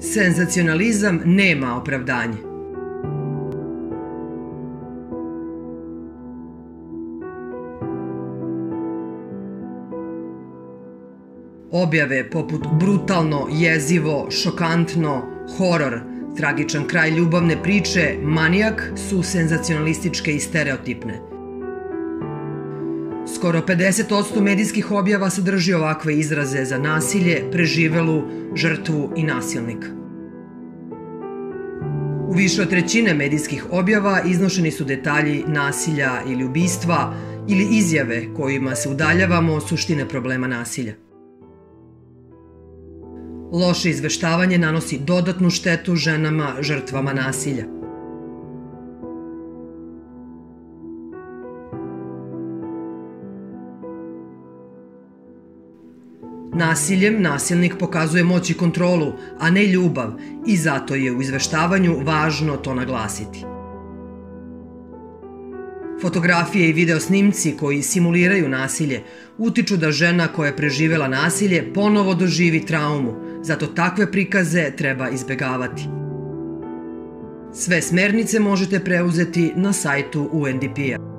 Senzacionalizam nema opravdanje. Objave poput brutalno, jezivo, šokantno, horor, tragičan kraj ljubavne priče, manijak su senzacionalističke i stereotipne. Skoro 50% medijskih objava sadrži ovakve izraze za nasilje, preživelu, žrtvu i nasilnika. U više od trećine medijskih objava iznošeni su detalji nasilja ili ubistva ili izjave kojima se udaljavamo od suštine problema nasilja. Loše izveštavanje nanosi dodatnu štetu ženama žrtvama nasilja. Nasiljem nasilnik pokazuje moć i kontrolu, a ne ljubav, i zato je u izveštavanju važno to naglasiti. Fotografije i video snimci koji simuliraju nasilje utiču da žena koja je preživela nasilje ponovo doživi traumu, zato takve prikaze treba izbegavati. Sve smernice možete preuzeti na sajtu UNDP-a.